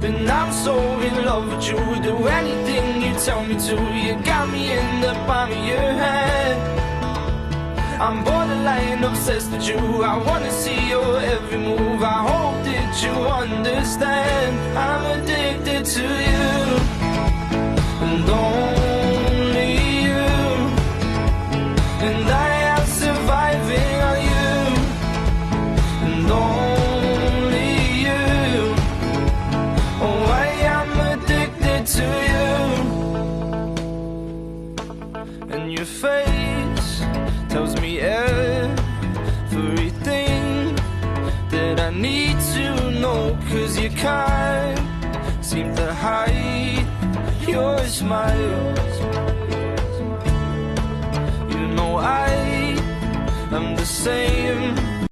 And I'm so in love with you. Do anything you tell me to. You got me in the palm of your hand. I'm borderline obsessed with you. I wanna see your every move. I hope that you understand. I'm addicted to you, and only you. And I am surviving on you, and only you. Oh, I am addicted to you. And your face tells me everything that I need to know. 'Cause you can't seem to hide your smile. You know I am the same